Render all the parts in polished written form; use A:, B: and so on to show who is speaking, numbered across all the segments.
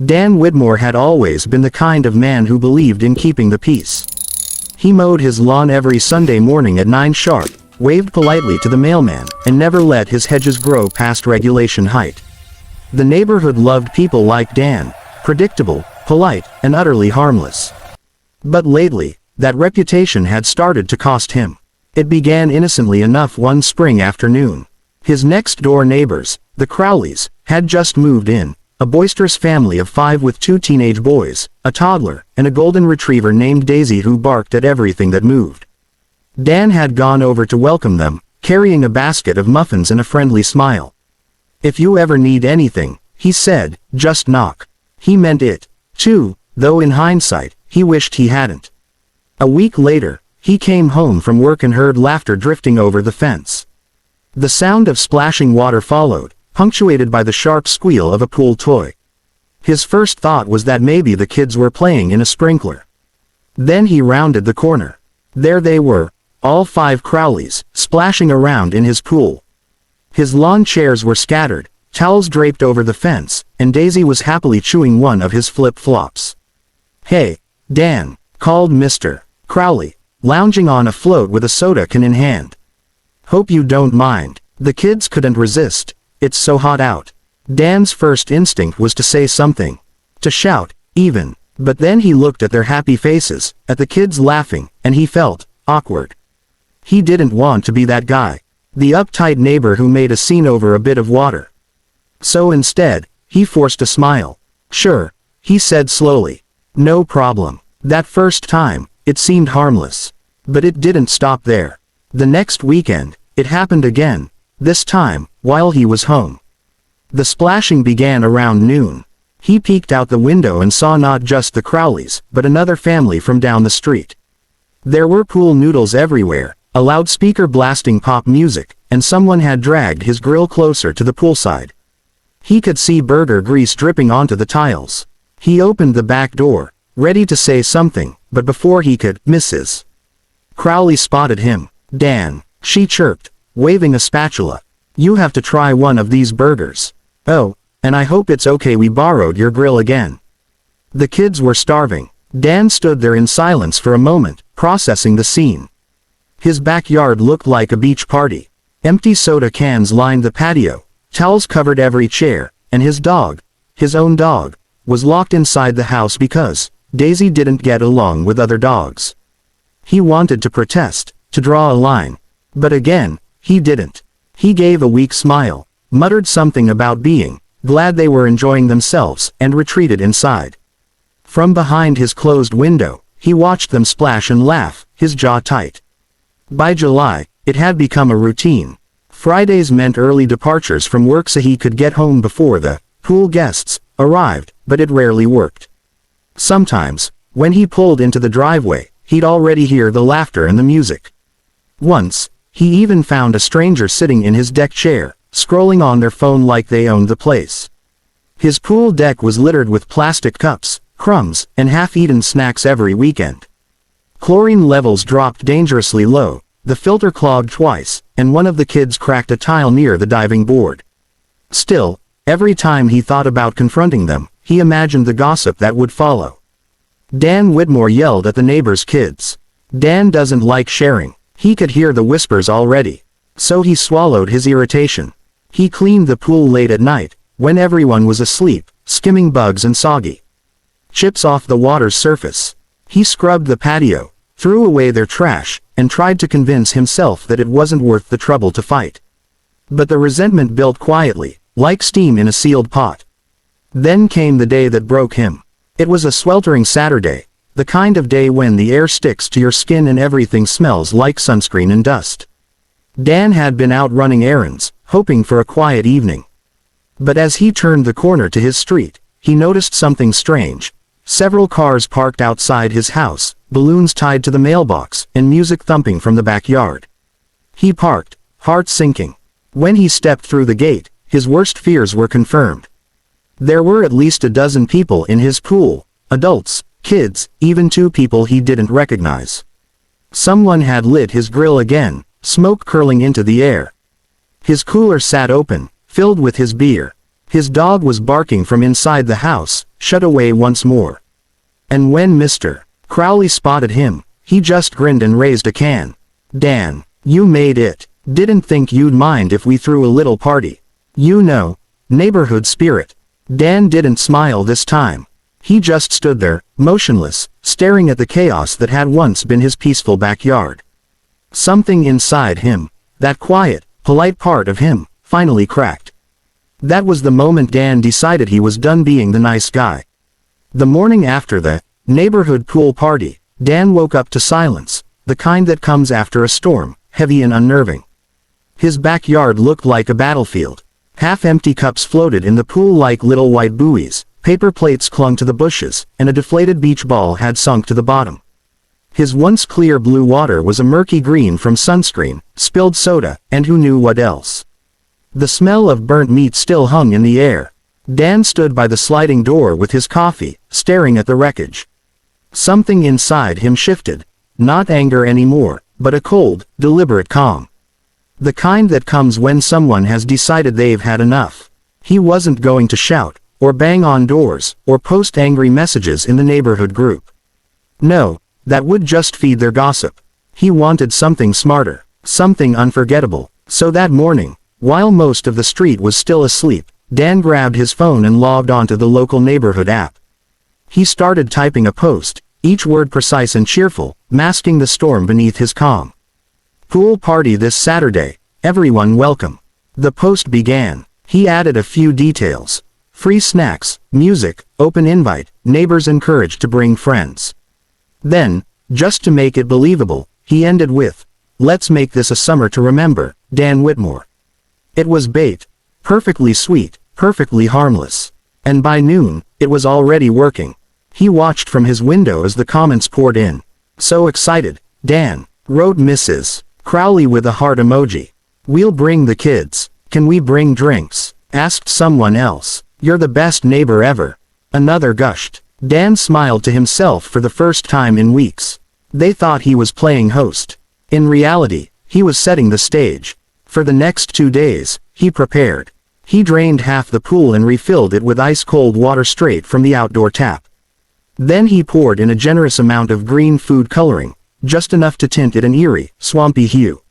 A: Dan Widmore had always been the kind of man who believed in keeping the peace. He mowed his lawn every Sunday morning at 9 sharp, waved politely to the mailman, and never let his hedges grow past regulation height. The neighborhood loved people like Dan, predictable, polite, and utterly harmless. But lately, that reputation had started to cost him. It began innocently enough one spring afternoon. His next-door neighbors, the Crowleys, had just moved in, a boisterous family of 5 with 2 teenage boys, a toddler, and a golden retriever named Daisy who barked at everything that moved. Dan had gone over to welcome them, carrying a basket of muffins and a friendly smile. "If you ever need anything," he said, "just knock." He meant it, too, though in hindsight, he wished he hadn't. A week later, he came home from work and heard laughter drifting over the fence. The sound of splashing water followed, punctuated by the sharp squeal of a pool toy. His first thought was that maybe the kids were playing in a sprinkler. Then he rounded the corner. There they were, all 5 Crowleys, splashing around in his pool. His lawn chairs were scattered, towels draped over the fence, and Daisy was happily chewing one of his flip-flops. "Hey, Dan," called Mr. Crowley, lounging on a float with a soda can in hand. "Hope you don't mind." The kids couldn't resist. "It's so hot out." Dan's first instinct was to say something. To shout, even. But then he looked at their happy faces, at the kids laughing, and he felt awkward. He didn't want to be that guy. The uptight neighbor who made a scene over a bit of water. So instead, he forced a smile. "Sure," he said slowly. "No problem." That first time, it seemed harmless. But it didn't stop there. The next weekend, it happened again, this time, while he was home. The splashing began around noon. He peeked out the window and saw not just the Crowleys, but another family from down the street. There were pool noodles everywhere, a loudspeaker blasting pop music, and someone had dragged his grill closer to the poolside. He could see burger grease dripping onto the tiles. He opened the back door, ready to say something, but before he could, Mrs. Crowley spotted him. "Dan," she chirped, waving a spatula. "You have to try one of these burgers. Oh, and I hope it's okay we borrowed your grill again." The kids were starving. Dan stood there in silence for a moment, processing the scene. His backyard looked like a beach party. Empty soda cans lined the patio, towels covered every chair, and his dog, his own dog, was locked inside the house because Daisy didn't get along with other dogs. He wanted to protest, to draw a line. But again, he didn't. He gave a weak smile, muttered something about being glad they were enjoying themselves, and retreated inside. From behind his closed window, he watched them splash and laugh, his jaw tight. By July, it had become a routine. Fridays meant early departures from work so he could get home before the pool guests arrived, but it rarely worked. Sometimes, when he pulled into the driveway, he'd already hear the laughter and the music. Once, he even found a stranger sitting in his deck chair, scrolling on their phone like they owned the place. His pool deck was littered with plastic cups, crumbs, and half-eaten snacks every weekend. Chlorine levels dropped dangerously low, the filter clogged twice, and one of the kids cracked a tile near the diving board. Still, every time he thought about confronting them, he imagined the gossip that would follow. Dan Widmore yelled at the neighbor's kids. Dan doesn't like sharing. He could hear the whispers already. So he swallowed his irritation. He cleaned the pool late at night, when everyone was asleep, skimming bugs and soggy chips off the water's surface. He scrubbed the patio, threw away their trash, and tried to convince himself that it wasn't worth the trouble to fight. But the resentment built quietly, like steam in a sealed pot. Then came the day that broke him. It was a sweltering Saturday, the kind of day when the air sticks to your skin and everything smells like sunscreen and dust. Dan had been out running errands, hoping for a quiet evening. But as he turned the corner to his street, he noticed something strange. Several cars parked outside his house, balloons tied to the mailbox, and music thumping from the backyard. He parked, heart sinking. When he stepped through the gate, his worst fears were confirmed. There were at least a dozen people in his pool, adults, kids, even 2 people he didn't recognize. Someone had lit his grill again, smoke curling into the air. His cooler sat open, filled with his beer. His dog was barking from inside the house, shut away once more. And when Mr. Crowley spotted him, he just grinned and raised a can. "Dan, you made it. Didn't think you'd mind if we threw a little party. You know, neighborhood spirit." Dan didn't smile this time. He just stood there, motionless, staring at the chaos that had once been his peaceful backyard. Something inside him, that quiet, polite part of him, finally cracked. That was the moment Dan decided he was done being the nice guy. The morning after the neighborhood pool party, Dan woke up to silence, the kind that comes after a storm, heavy and unnerving. His backyard looked like a battlefield. Half-empty cups floated in the pool like little white buoys, paper plates clung to the bushes, and a deflated beach ball had sunk to the bottom. His once clear blue water was a murky green from sunscreen, spilled soda, and who knew what else. The smell of burnt meat still hung in the air. Dan stood by the sliding door with his coffee, staring at the wreckage. Something inside him shifted. Not anger anymore, but a cold, deliberate calm. The kind that comes when someone has decided they've had enough. He wasn't going to shout, or bang on doors, or post angry messages in the neighborhood group. No, that would just feed their gossip. He wanted something smarter, something unforgettable. So that morning, while most of the street was still asleep, Dan grabbed his phone and logged onto the local neighborhood app. He started typing a post, each word precise and cheerful, masking the storm beneath his calm. "Pool party this Saturday, everyone welcome." The post began. He added a few details. Free snacks, music, open invite, neighbors encouraged to bring friends. Then, just to make it believable, he ended with, "Let's make this a summer to remember, Dan Whitmore." It was bait. Perfectly sweet, perfectly harmless. And by noon, it was already working. He watched from his window as the comments poured in. "So excited, Dan," wrote Mrs. Crowley with a heart emoji. "We'll bring the kids. Can we bring drinks?" asked someone else. "You're the best neighbor ever." Another gushed. Dan smiled to himself for the first time in weeks. They thought he was playing host. In reality, he was setting the stage. For the next 2 days, he prepared. He drained half the pool and refilled it with ice-cold water straight from the outdoor tap. Then he poured in a generous amount of green food coloring, just enough to tint it an eerie, swampy hue.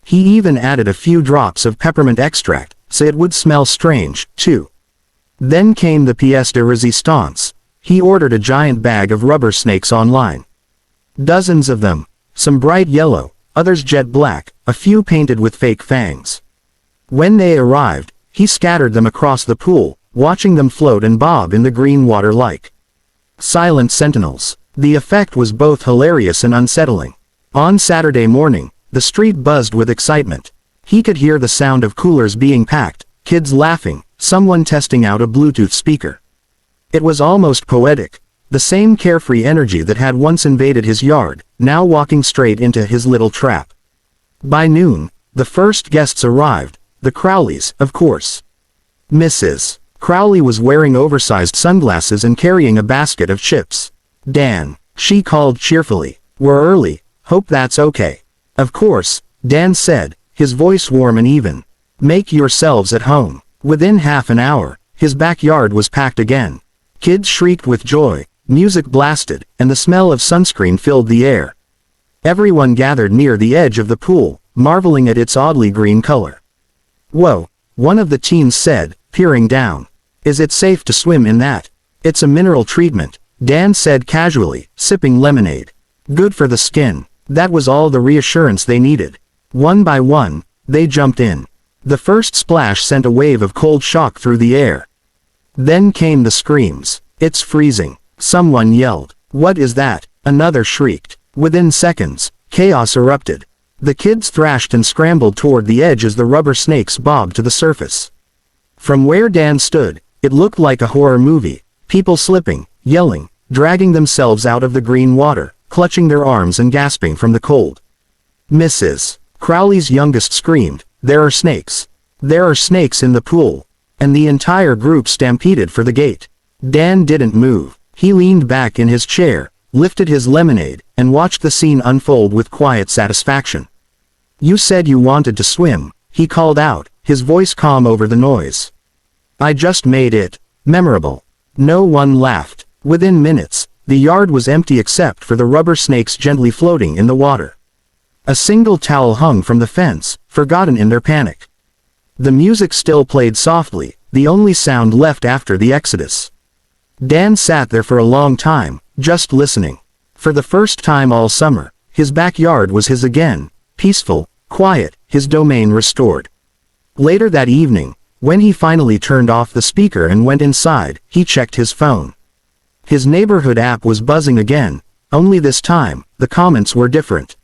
A: He even added a few drops of peppermint extract, so it would smell strange, too. Then came the pièce de résistance. He ordered a giant bag of rubber snakes online. Dozens of them, some bright yellow, others jet black, a few painted with fake fangs. When they arrived, he scattered them across the pool, watching them float and bob in the green water like silent sentinels. The effect was both hilarious and unsettling. On Saturday morning, the street buzzed with excitement. He could hear the sound of coolers being packed, kids laughing, someone testing out a Bluetooth speaker. It was almost poetic. The same carefree energy that had once invaded his yard, now walking straight into his little trap. By noon, the first guests arrived, the Crowleys, of course. Mrs. Crowley was wearing oversized sunglasses and carrying a basket of chips. "Dan," she called cheerfully. "We're early, hope that's okay." "Of course," Dan said, his voice warm and even. "Make yourselves at home." Within half an hour, his backyard was packed again. Kids shrieked with joy, music blasted, and the smell of sunscreen filled the air. Everyone gathered near the edge of the pool, marveling at its oddly green color. "Whoa," one of the teens said, peering down. "Is it safe to swim in that?" "It's a mineral treatment," Dan said casually, sipping lemonade. "Good for the skin." That was all the reassurance they needed. One by one, they jumped in. The first splash sent a wave of cold shock through the air. Then came the screams. "It's freezing," someone yelled. "What is that?" another shrieked. Within seconds, chaos erupted. The kids thrashed and scrambled toward the edge as the rubber snakes bobbed to the surface. From where Dan stood, it looked like a horror movie. People slipping, yelling, dragging themselves out of the green water, clutching their arms and gasping from the cold. Mrs. Crowley's youngest screamed, "There are snakes! There are snakes in the pool!" And the entire group stampeded for the gate. Dan didn't move. He leaned back in his chair, lifted his lemonade, and watched the scene unfold with quiet satisfaction. "You said you wanted to swim," he called out, his voice calm over the noise. I just made it memorable. No one laughed. Within minutes, the yard was empty except for the rubber snakes gently floating in the water. A single towel hung from the fence, forgotten in their panic. The music still played softly, the only sound left after the exodus. Dan sat there for a long time, just listening. For the first time all summer, his backyard was his again, peaceful, quiet, his domain restored. Later that evening, when he finally turned off the speaker and went inside, he checked his phone. His neighborhood app was buzzing again, only this time, the comments were different.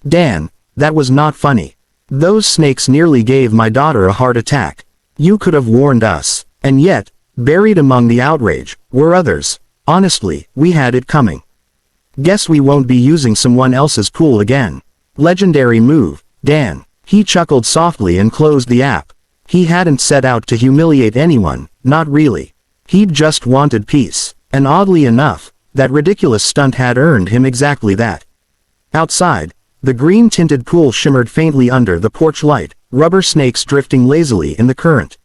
A: Dan, that was not funny. Those snakes nearly gave my daughter a heart attack. You could have warned us. And yet, buried among the outrage, were others. Honestly, we had it coming. Guess we won't be using someone else's pool again. Legendary move, Dan. He chuckled softly and closed the app. He hadn't set out to humiliate anyone, not really. He'd just wanted peace. And oddly enough, that ridiculous stunt had earned him exactly that. Outside, the green-tinted pool shimmered faintly under the porch light, rubber snakes drifting lazily in the current.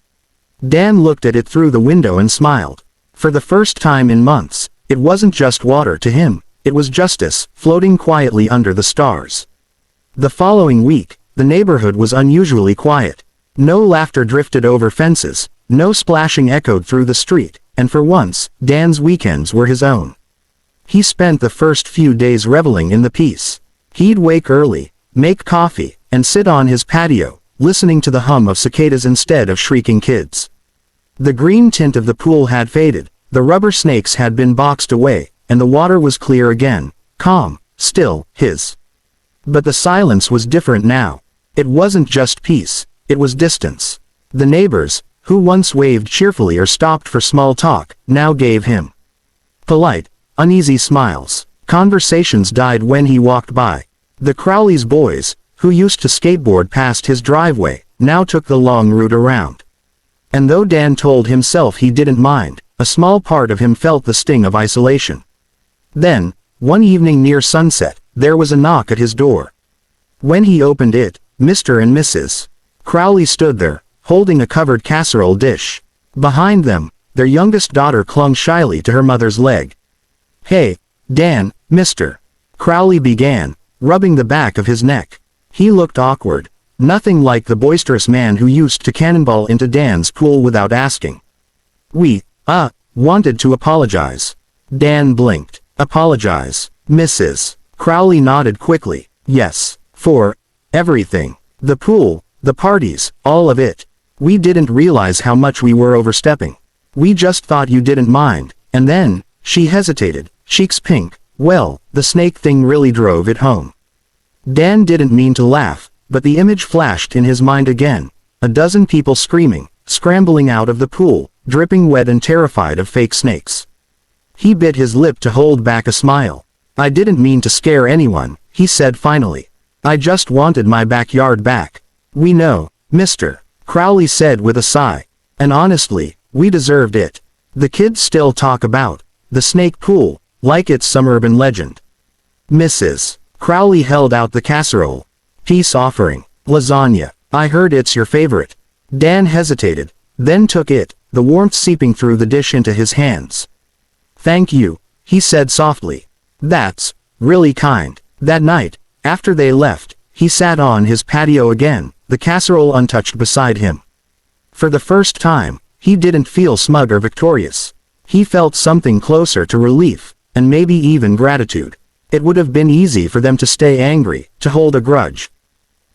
A: Dan looked at it through the window and smiled. For the first time in months, it wasn't just water to him, it was justice, floating quietly under the stars. The following week, the neighborhood was unusually quiet. No laughter drifted over fences, no splashing echoed through the street, and for once, Dan's weekends were his own. He spent the first few days reveling in the peace. He'd wake early, make coffee, and sit on his patio, listening to the hum of cicadas instead of shrieking kids. The green tint of the pool had faded, the rubber snakes had been boxed away, and the water was clear again, calm, still, his. But the silence was different now. It wasn't just peace, it was distance. The neighbors, who once waved cheerfully or stopped for small talk, now gave him polite, uneasy smiles. Conversations died when he walked by. The Crowley's boys, who used to skateboard past his driveway, now took the long route around. And though Dan told himself he didn't mind, a small part of him felt the sting of isolation. Then, one evening near sunset, there was a knock at his door. When he opened it, Mr. and Mrs. Crowley stood there, holding a covered casserole dish. Behind them, their youngest daughter clung shyly to her mother's leg. "Hey, Dan," Mr. Crowley began, rubbing the back of his neck. He looked awkward, nothing like the boisterous man who used to cannonball into Dan's pool without asking. "We, wanted to apologize." Dan blinked. "Apologize?" Mrs. Crowley nodded quickly. "Yes, for everything. The pool, the parties, all of it. We didn't realize how much we were overstepping. We just thought you didn't mind." And then, she hesitated, cheeks pink. "Well, the snake thing really drove it home." Dan didn't mean to laugh, but the image flashed in his mind again. A dozen people screaming, scrambling out of the pool, dripping wet and terrified of fake snakes. He bit his lip to hold back a smile. "I didn't mean to scare anyone," he said finally. "I just wanted my backyard back." "We know," Mr. Crowley said with a sigh. "And honestly, we deserved it. The kids still talk about the snake pool, like it's some urban legend." Mrs. Crowley held out the casserole. "Peace offering. Lasagna. I heard it's your favorite." Dan hesitated, then took it, the warmth seeping through the dish into his hands. "Thank you," he said softly. "That's really kind." That night, after they left, he sat on his patio again, the casserole untouched beside him. For the first time, he didn't feel smug or victorious. He felt something closer to relief, and maybe even gratitude. It would have been easy for them to stay angry, to hold a grudge.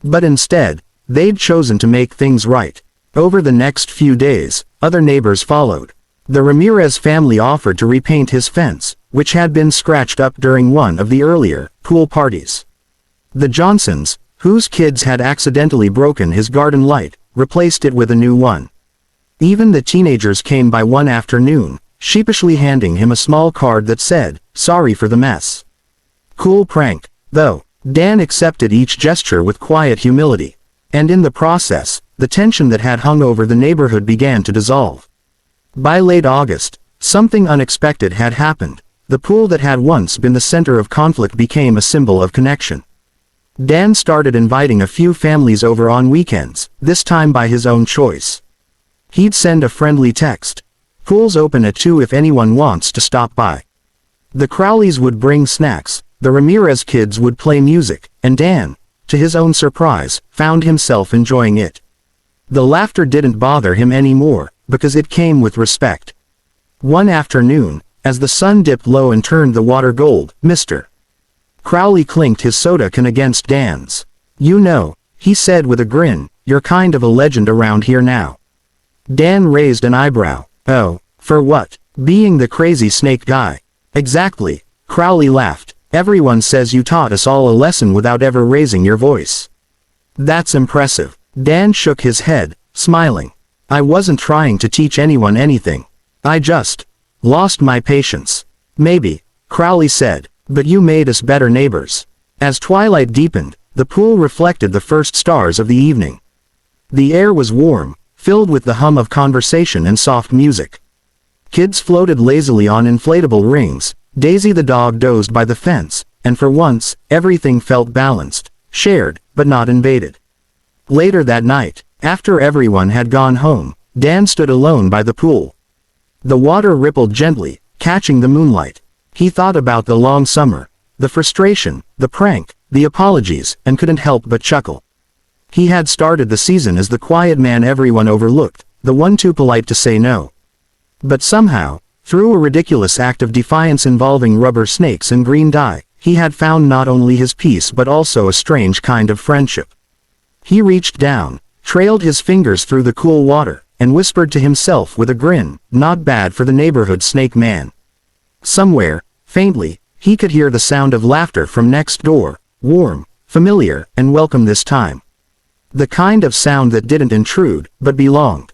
A: But instead, they'd chosen to make things right. Over the next few days, other neighbors followed. The Ramirez family offered to repaint his fence, which had been scratched up during one of the earlier pool parties. The Johnsons, whose kids had accidentally broken his garden light, replaced it with a new one. Even the teenagers came by one afternoon, sheepishly handing him a small card that said, "Sorry for the mess." Cool prank, though. Dan accepted each gesture with quiet humility. And in the process, the tension that had hung over the neighborhood began to dissolve. By late August, something unexpected had happened. The pool that had once been the center of conflict became a symbol of connection. Dan started inviting a few families over on weekends, this time by his own choice. He'd send a friendly text. Pool's open at 2 if anyone wants to stop by. The Crowleys would bring snacks, the Ramirez kids would play music, and Dan, to his own surprise, found himself enjoying it. The laughter didn't bother him anymore, because it came with respect. One afternoon, as the sun dipped low and turned the water gold, Mr. Crowley clinked his soda can against Dan's. "You know," he said with a grin, "you're kind of a legend around here now." Dan raised an eyebrow. "Oh, for what? Being the crazy snake guy?" "Exactly," Crowley laughed. "Everyone says you taught us all a lesson without ever raising your voice." "That's impressive." Dan shook his head, smiling. "I wasn't trying to teach anyone anything. I just lost my patience." "Maybe," Crowley said, "but you made us better neighbors." As twilight deepened, the pool reflected the first stars of the evening. The air was warm, filled with the hum of conversation and soft music. Kids floated lazily on inflatable rings, Daisy the dog dozed by the fence, and for once, everything felt balanced, shared, but not invaded. Later that night, after everyone had gone home, Dan stood alone by the pool. The water rippled gently, catching the moonlight. He thought about the long summer, the frustration, the prank, the apologies, and couldn't help but chuckle. He had started the season as the quiet man everyone overlooked, the one too polite to say no. But somehow, through a ridiculous act of defiance involving rubber snakes and green dye, he had found not only his peace but also a strange kind of friendship. He reached down, trailed his fingers through the cool water, and whispered to himself with a grin, "Not bad for the neighborhood snake man." Somewhere, faintly, he could hear the sound of laughter from next door, warm, familiar, and welcome this time. The kind of sound that didn't intrude, but belonged.